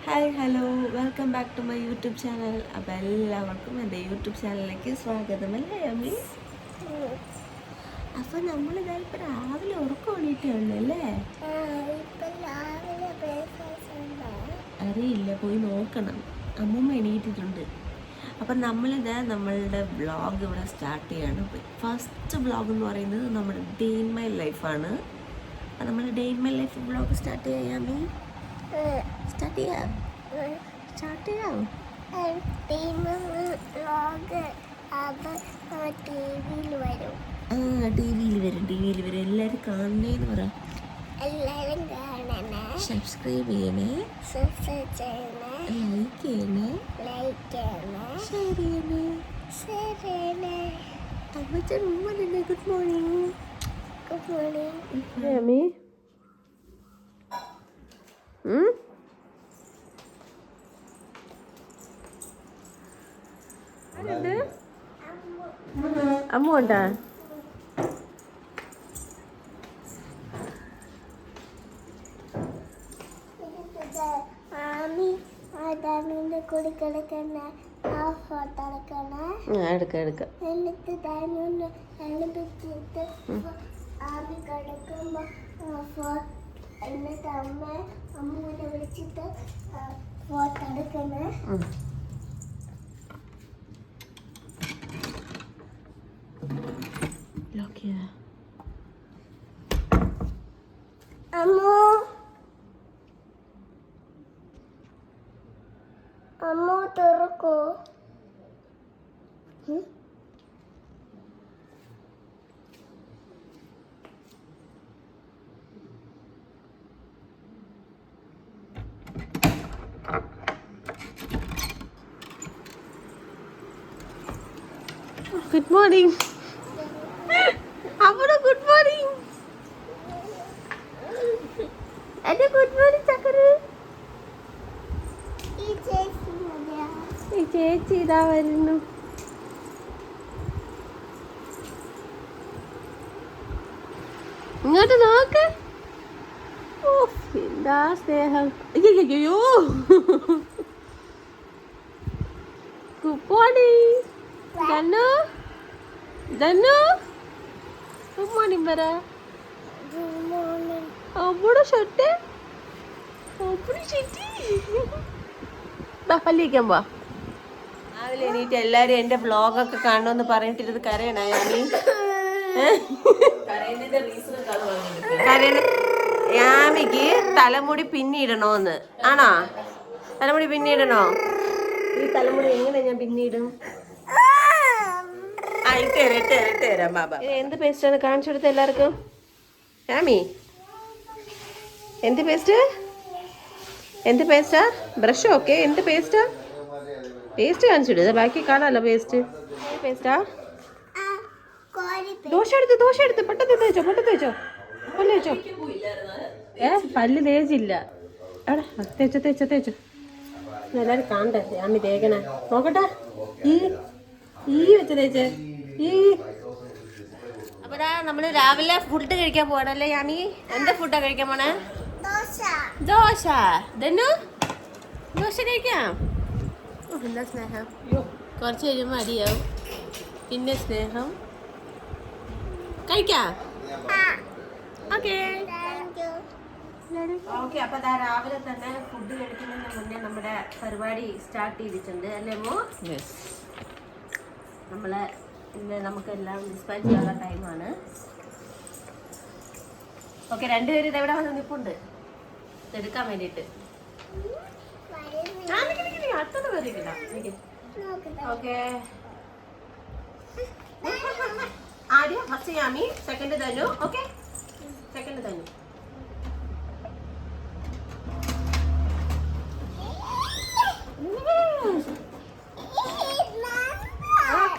Hi hello welcome back to my YouTube channel. അപ്പോൾ എല്ലാവർക്കും എൻ്റെ യൂട്യൂബ് ചാനലിലേക്ക് സ്വാഗതം. അല്ലേ അമ്മി? അപ്പോൾ നമ്മളിതായിപ്പോൾ രാവിലെ ഉറക്കം എണീറ്റുണ്ടല്ലേ? അറിയില്ല, പോയി നോക്കണം. അമ്മൂമ്മ എണീറ്റിട്ടുണ്ട്. അപ്പം നമ്മളുടെ വ്ളോഗ് ഇവിടെ സ്റ്റാർട്ട് ചെയ്യാണ്. ഫസ്റ്റ് വ്ളോഗ് എന്ന് പറയുന്നത് നമ്മുടെ ഡേ ഇൻ മൈ ലൈഫാണ്. അപ്പം നമ്മൾ day in my life vlog start ചെയ്യാമേ. സ്റ്റാർട്ട് ചെയ്യാം. ടി വിയിൽ വരും. എല്ലാവരും കാണണേന്ന് പറ. സബ്സ്ക്രൈബ് ചെയ്യണേ, ലൈക്ക് ചെയ്യണേ, ഷെയർ ചെയ്യണേ. അമ്മച്ചൻ ഉമ്മ ഗുഡ് മോർണിംഗ്. അമ്മി അമ്മ ഉണ്ടാ? എടുക്കാം. എന്നിട്ട് അമ്മൂനെ വിളിച്ചിട്ട് ഫോട്ടോ എടുക്കണേ. അമ്മ തുറക്കോ? Good morning. അവിടെ ഗുഡ് മോർണിംഗ്. എന്റെ ഗുഡ് മോർണിംഗ് ചക്കര. ഈ ചേച്ചി ഇതാ വരുന്നു. ഇങ്ങോട്ട് നോക്ക്. ഓ എന്താ സ്നേഹം. അയ്യോ ഗുഡ് മോർണിംഗ് ധനു. ഗുഡ് മോർണിംഗ് പറ. അവിടെ ഷർട്ട് പല്ലിക്കാൻ പോവാ. രാവിലെ എണീറ്റ് എല്ലാരും എന്റെ വ്ളോഗൊക്കെ കാണണമെന്ന് പറഞ്ഞിട്ടിരുന്ന് കരയണ യാമിക്ക് തലമുടി പിന്നിടണോന്ന്. ആണോ? തലമുടി പിന്നിടണോ? ഈ തലമുടി എങ്ങനെ ഞാൻ പിന്നിടും? ഇട്ടേരാം ബാബ. എന്ത് പേസ്റ്റാണ് കാണിച്ചു കൊടുത്ത എല്ലാവർക്കും? യാമി എന്ത് പേസ്റ്റാ? Brush okay. എന്ത് പേസ്റ്റ് കാണിച്ചിട്. ബാക്കി കാണാമല്ലോ. പേസ്റ്റാ? ദോശ എടുത്ത് പെട്ടെന്ന് തേച്ചോ. പല്ല് തേച്ചോ. പല്ല് തേച്ചില്ല. എടാ തേച്ചോ. എല്ലാവരും കാണണ്ടേ യാമി തേക്കണേ. നോക്കട്ടെ. ഈ വെച്ച് തേച്ചേ. അപ്പൊ നമ്മള് രാവിലെ ഫുഡ് കഴിക്കാൻ പോവാണല്ലേ യാമി? എന്താ ഫുഡാ കഴിക്കാൻ പോണേ? ദോശ. ദോശ കഴിക്കാം. എന്താ സ്നേഹം. കുറച്ച് കഴിയുമ്പോ അടിയാവും. പിന്നെ സ്നേഹം കഴിക്കാം. ഓക്കെ. അപ്പൊ രാവിലെ തന്നെ ഫുഡ് കഴിക്കുന്നതിന് മുന്നേ നമ്മുടെ പരിപാടി സ്റ്റാർട്ട് ചെയ്തിട്ടുണ്ട് അല്ലേ മോ? നമ്മള് ഇന്ന് നമുക്കെല്ലാം ഡിസ്പാച്ച് ചെയ്യാനുള്ള ടൈമാണ്. ഓക്കെ, രണ്ടുപേരും ഇതെവിടെ വന്ന് നിൽപ്പുണ്ട് എടുക്കാൻ വേണ്ടിയിട്ട്. അടുത്തത് വരില്ല. ഓക്കെ, ആദ്യം ഫസ്റ്റ് യാമി, സെക്കൻഡ് ധനു. ഓക്കെ, സെക്കൻഡ് ധനു.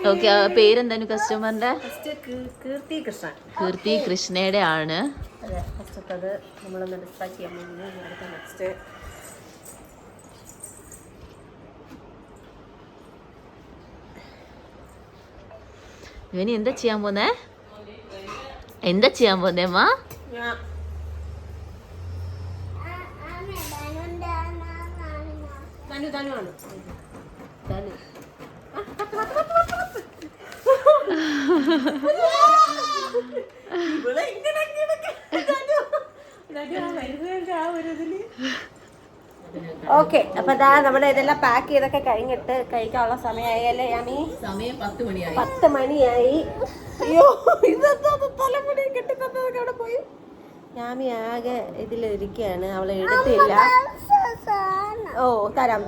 ഓക്കെ, പേരെന്താ കസ്റ്റമറിന്റെ? കീർത്തി കൃഷ്ണയുടെ ആണ്. അതെ, ഫസ്റ്റത്തത് നമ്മളൊന്ന് ഡിസ്പാച്ച് ചെയ്യാൻ വേണ്ടി. നെക്സ്റ്റ് ഇവനി എന്താ ചെയ്യാൻ പോന്നേ അമ്മ? തനു ആണ് തനു. ഇവിടെ ഇങ്ങനെ ഓക്കെ. അപ്പൊ ഇതാ നമ്മുടെ ഇതെല്ലാം പാക്ക് ചെയ്തൊക്കെ കഴിഞ്ഞിട്ട് കഴിക്കാനുള്ള സമയമായല്ലേ യാമി? സമയം 10 മണിയായി. 10 മണിയായി. അയ്യോ ഇതെന്താ തലമുടി കെട്ടിത്തന്നതൊക്കെ അവിടെ പോയി. യാമി ആകെ ഇതിലിരിക്കുകയാണ്, അവളെ എടുത്തില്ല. ഓ തരാം.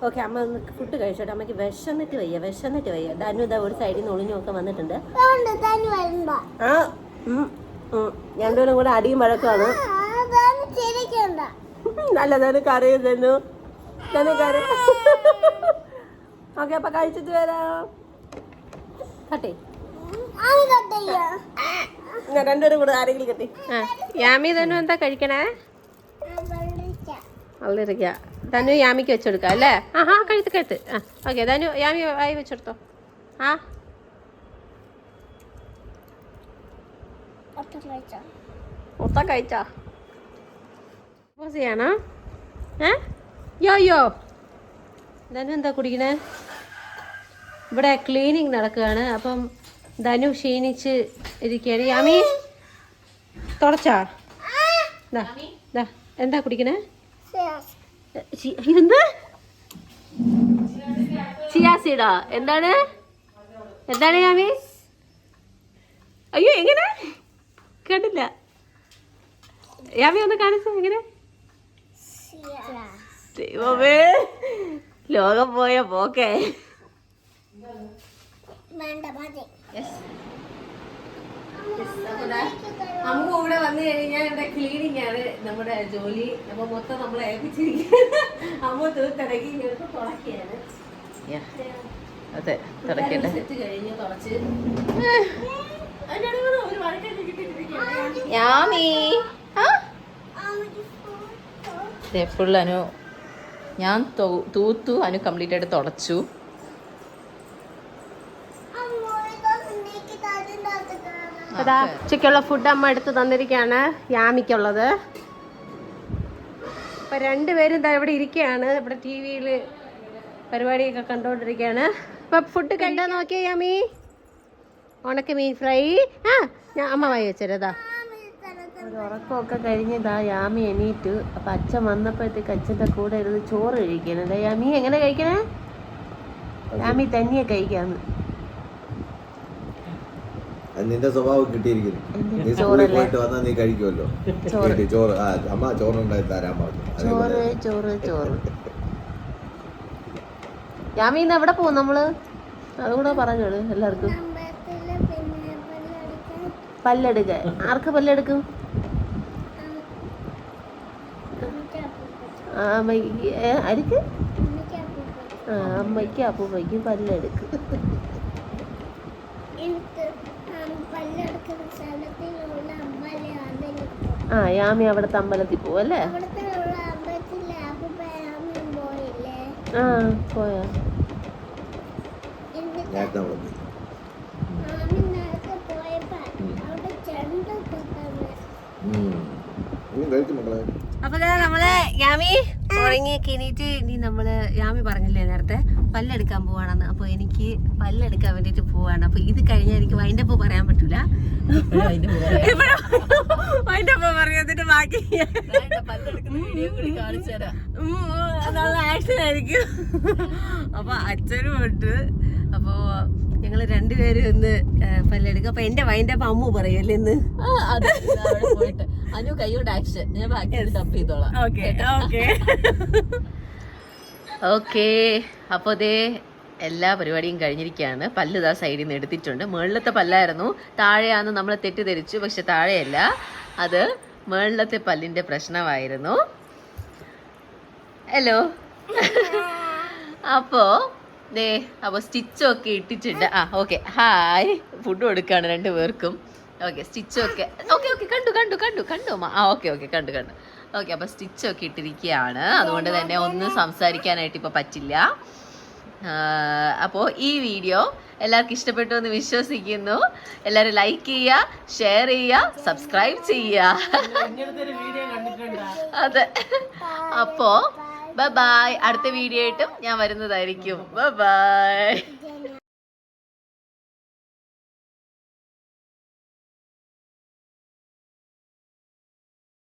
ഓക്കെ, അമ്മ ഒന്ന് ഫുഡ് കഴിച്ചോട്ടെ. അമ്മയ്ക്ക് വിശന്നിട്ട് വയ്യ. ധനു ഇതാ ഒരു സൈഡിൽ നിന്ന് ഒളിഞ്ഞൊക്കെ വന്നിട്ടുണ്ട്. ആ രണ്ടുപേരും കൂടെ അടിയും വഴക്കാണ്. നല്ല ധനു കറിയും ധനു കറി. ഓക്കെ, അപ്പൊ കഴിച്ചിട്ട് വരാം. കട്ടേ രണ്ടുപേരും കൂടെ ആരെങ്കിലും കെട്ടി. യാമി ധനു എന്താ കഴിക്കണേ? വെള്ളരിക്ക. ധനു യാമിക്ക് വെച്ചെടുക്കാം അല്ലേ? ആ കഴുത്ത്. ആ ഓക്കെ, ധനു യാമി ആയി വെച്ചെടുത്തോ. ആ മൊത്തം കഴിച്ചാ ചെയ്യണോ? യോ ധനു എന്താ കുടിക്കണേ? ഇവിടെ ക്ലീനിങ് നടക്കുകയാണ്. അപ്പം ധനു ക്ഷീണിച്ച് ഇരിക്കുകയാണ്. യാമി തുടച്ചാ? എന്താ കുടിക്കണേ? എന്താ ചിയാ സീഡാ? എന്താണ് യാമി? അയ്യോ എങ്ങനെ കണ്ടില്ല. യാമി ഒന്ന് കാണിച്ചോ എങ്ങനെ? ദൈവമേ, ലോകം പോയ പോക്കേ. അമ്മ ഇവിടെ വന്നു കഴിഞ്ഞാൽ ഇവിടെ ക്ലീനിങ് ആണ് നമ്മുടെ ജോലി. അപ്പൊ മൊത്തം നമ്മളെ ഏൽപ്പിച്ചിരിക്കുകയാണ്. അമ്മ തീർത്തിടക്കി ഇങ്ങോട്ട് തുടക്കിയാണ്. അതെ, തുടക്കട്ടെ. സെറ്റ് കഴിഞ്ഞ് തുടച്ച് യാമി ഫുൾ അനു ഞാൻ തൂത്തു, അനു കംപ്ലീറ്റ് ആയിട്ട് തുടച്ചു. അതാ ഉച്ചയ്ക്കുള്ള ഫുഡ് അമ്മ എടുത്ത് തന്നിരിക്കുകയാണ് യാമിക്കുള്ളത്. അപ്പൊ രണ്ടുപേരും ഇതാ ഇവിടെ ഇരിക്കുകയാണ്. ഇവിടെ ടി വിയിൽ പരിപാടിയൊക്കെ കണ്ടോണ്ടിരിക്കുകയാണ്. അപ്പൊ ഫുഡ് കണ്ടാ നോക്കിയേ യാമി? ഉണക്ക മീൻ ഫ്രൈ. ഞാൻ അമ്മ വായി വെച്ചേരാ. ഒരു ഉറക്കമൊക്കെ കഴിഞ്ഞതാ യാമി എണീറ്റു. അപ്പൊ അച്ഛൻ വന്നപ്പോഴത്തേക്ക് അച്ഛൻ്റെ കൂടെ ഇരുന്ന് ചോറ് കഴിക്കണേ. യാമി എങ്ങനെ കഴിക്കണേ? യാമി തന്നെയെ കഴിക്കാന്ന്. നിന്റെ സ്വഭാവം കിട്ടിയിരിക്കുന്നു. നീ സ്കൂളിൽ പോയിട്ട് വന്നാ നീ കഴിക്കുമല്ലോ ചോറ്. അമ്മ ചോറുണ്ടായി തരാൻ പറഞ്ഞു. ചോറ്. യാമി ഇന്ന് എവിടെ പോകും നമ്മള്? അതുകൂടെ പറഞ്ഞോളൂ എല്ലാവർക്കും. പല്ലെടുക്കാൻ. ആർക്ക് പല്ലെടുക്കും? ആർക്ക്? അമ്മയ്ക്ക് അപ്പൂമ്മയ്ക്കും പല്ലെടുക്കും. യാമി അവിടുത്തെ അമ്പലത്തിൽ പോവും അല്ലേ? പോയാ അപ്പൊ നമ്മള് യാമി ഉറങ്ങിയൊക്കെ എണീറ്റ് ഇനി നമ്മള് യാമി പറഞ്ഞില്ലേ നേരത്തെ പല്ലെടുക്കാൻ പോവാണെന്ന്. അപ്പൊ എനിക്ക് പല്ലെടുക്കാൻ വേണ്ടിട്ട് പോവാണ്. അപ്പൊ ഇത് കഴിഞ്ഞാൽ എനിക്ക് വൈൻഡപ്പ് പറയാൻ പറ്റൂല. വൈൻഡപ്പ് പറയാതിട്ട് ബാക്കി ആക്ഷൻ ആയിരിക്കും. അപ്പൊ അച്ഛനും ഉണ്ട്. അപ്പൊ ഞങ്ങള് രണ്ടുപേരും ഒന്ന് പല്ലെടുക്കും. അപ്പൊ എന്റെ വൈൻഡപ്പ് അമ്മു പറയല്ലേ ഇന്ന്? പോയിട്ട് അനു കൈയോട് ആക്ഷൻ, ഞാൻ ബാക്കി ഡബ് ചെയ്തോളാം. ഓക്കെ. അപ്പോൾ ദേ എല്ലാ പരിപാടിയും കഴിഞ്ഞിരിക്കുകയാണ്. പല്ല് ഇതാ സൈഡിൽ നിന്ന് എടുത്തിട്ടുണ്ട്. മുകളിലത്തെ പല്ലായിരുന്നു, താഴെയാണെന്ന് നമ്മൾ തെറ്റിദ്ധരിച്ചു. പക്ഷെ താഴെയല്ല, അത് മുകളിലത്തെ പല്ലിൻ്റെ പ്രശ്നമായിരുന്നു. ഹലോ. അപ്പോൾ സ്റ്റിച്ചൊക്കെ ഇട്ടിട്ടുണ്ട്. Okay, hi. ഫുഡ് കൊടുക്കുകയാണ് രണ്ടുപേർക്കും. ഓക്കെ, സ്റ്റിച്ചൊക്കെ കണ്ടു അമ്മ. ഓക്കെ കണ്ടു. ഓക്കെ, അപ്പോൾ സ്റ്റിച്ചൊക്കെ ഇട്ടിരിക്കുകയാണ്. അതുകൊണ്ട് തന്നെ ഒന്നും സംസാരിക്കാനായിട്ട് ഇപ്പോൾ പറ്റില്ല. അപ്പോൾ ഈ വീഡിയോ എല്ലാവർക്കും ഇഷ്ടപ്പെട്ടു എന്ന് വിശ്വസിക്കുന്നു. എല്ലാവരും ലൈക്ക് ചെയ്യുക, ഷെയർ ചെയ്യുക, സബ്സ്ക്രൈബ് ചെയ്യുക. അതെ, അപ്പോൾ ബൈ ബൈ. അടുത്ത വീഡിയോ ആയിട്ടും ഞാൻ വരുന്നതായിരിക്കും. Bye bye.